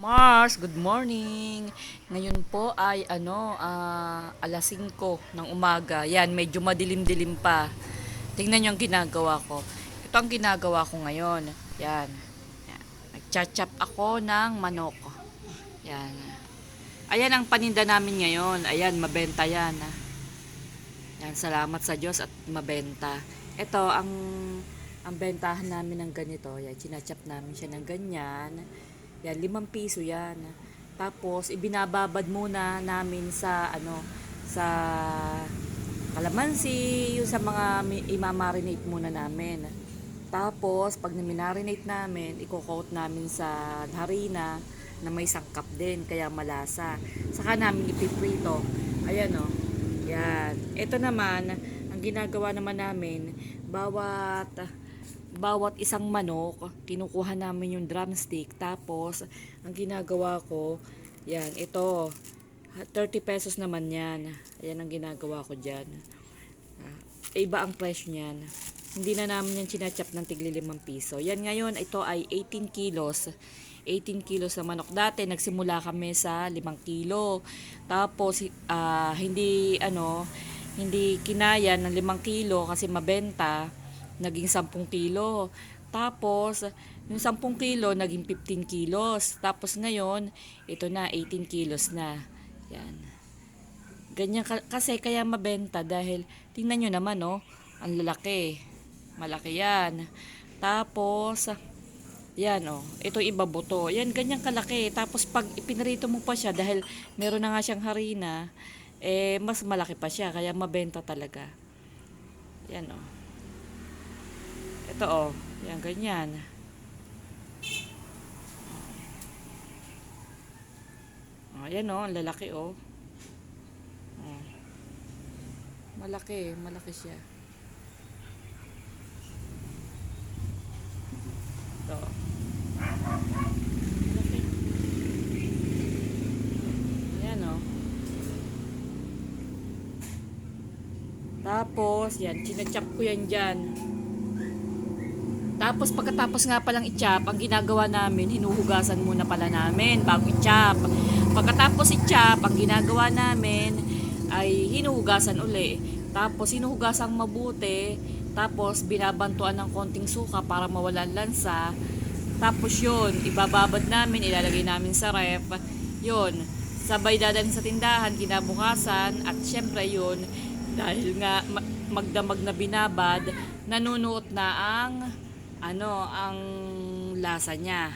Mars, good morning. Ngayon po ay alas 5 ng umaga. Yan, medyo madilim-dilim pa. Tingnan niyo ang ginagawa ko. Ito ang ginagawa ko ngayon. Yan. Yan. Nagcha-chop ako ng manok. Yan. Ayan ang paninda namin ngayon. Ayan, mabenta yan. Yan, salamat sa Diyos at mabenta. Ito ang bentahan namin ng ganito. Yan, chinachop namin siya ng ganyan. Yan, 5 piso yan. Tapos, ibinababad muna namin sa, sa kalamansi, yung sa mga imamarinate muna namin. Tapos, pag na-marinate namin, i-coat namin sa harina na may sangkap din, kaya malasa. Saka namin ipiprito. Ayan o. Yan. Ito naman, ang ginagawa naman namin, bawat isang manok, kinukuha namin yung drumstick. Tapos, ang ginagawa ko, yan, ito, 30 pesos naman yan. Ayan ang ginagawa ko dyan. Iba ang presyo niyan. Hindi na namin yan chinachop ng tigli 5 piso. Yan ngayon, ito ay 18 kilos. 18 kilos na manok. Dati, nagsimula kami sa 5 kilo. Tapos, hindi kinaya ng 5 kilo kasi mabenta. Naging 10 kilo. Tapos, yung 10 kilo, naging 15 kilos. Tapos ngayon, ito na, 18 kilos na. Yan. Ganyan kasi kaya mabenta dahil tingnan nyo naman ang lalaki. Malaki yan. Tapos, yan ito ibabuto. Yan, ganyan kalaki. Tapos pag ipinrito mo pa siya dahil meron na nga siyang harina, mas malaki pa siya. Kaya mabenta talaga. Yan Ito yan ganyan. Yan ang lalaki malaki siya. Ito. Malaki. Yan Tapos, yan, chinachop ko yan dyan. Tapos, pagkatapos nga palang i-chop, ang ginagawa namin, hinuhugasan muna pala namin bago i-chop. Pagkatapos i-chop, ang ginagawa namin ay hinuhugasan uli. Tapos, hinuhugasan mabuti. Tapos, binabantuan ng konting suka para mawala ang lansa. Tapos yun, ibababad namin, ilalagay namin sa ref. Yun, sabay dadalhin sa tindahan, kinabukasan. At syempre yun, dahil nga magdamag na binabad, nanunuot na ang lasa niya.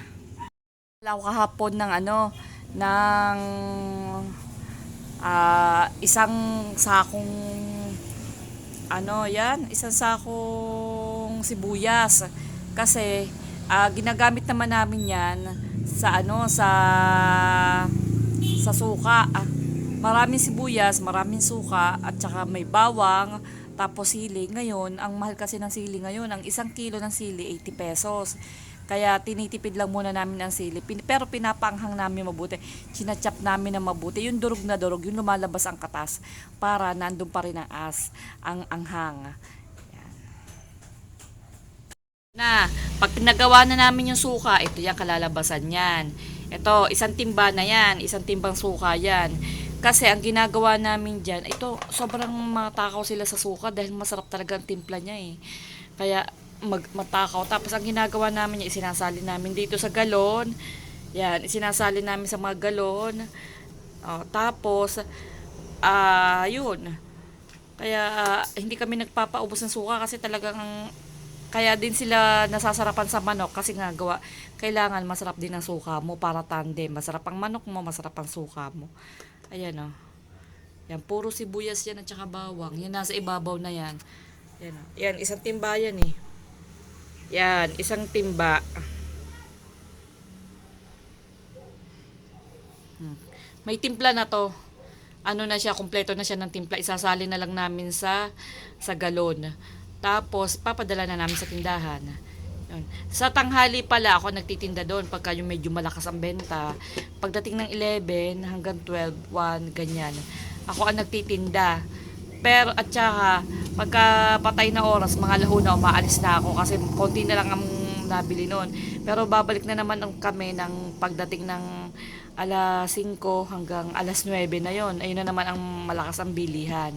Wala ko kahapon ng isang sakong isang sakong sibuyas. Kasi ginagamit naman namin yan sa suka. Maraming sibuyas, maraming suka, at saka may bawang, tapos sili. Ngayon, ang mahal kasi ng sili ngayon, ang 1 kilo ng sili, 80 pesos. Kaya tinitipid lang muna namin ang sili. Pero pinapanghang namin mabuti. Chinachop namin na mabuti. Yung durog na durog, yung lumalabas ang katas. Para nandun pa rin ang anghang. Pag nagawa na namin yung suka, ito yung kalalabasan yan. Ito, isang timba na yan. Isang timbang suka yan. Kasi ang ginagawa namin dyan, ito, sobrang matakaw sila sa suka dahil masarap talaga ang timpla niya eh. Kaya, matakaw. Tapos, ang ginagawa namin, isinasali namin dito sa galon. Yan, isinasali namin sa mga galon. Tapos, yun. Kaya, hindi kami nagpapaubos ng suka kasi talagang kaya din sila nasasarapan sa manok kasi kailangan masarap din ang suka mo para tandem. Masarap ang manok mo, masarap ang suka mo. Ayan Yan, puro sibuyas yan at saka bawang. Yan, nasa ibabaw na yan. Yan, isang timba yan eh. Yan, isang timba. May timpla na to. Na siya, kumpleto na siya ng timpla. Isasali na lang namin sa galon. Tapos, papadala na namin sa tindahan. Yun. Sa tanghali pala, ako nagtitinda doon pagka yung medyo malakas ang benta. Pagdating ng 11 hanggang 12, 1, ganyan. Ako ang nagtitinda. Pero, at saka, pagka patay na oras, mga lahuna, umaalis na ako kasi konti na lang ang nabili noon. Pero babalik na naman kami ng pagdating ng alas 5 hanggang alas 9 na yon. Ayun na naman ang malakas ang bilihan.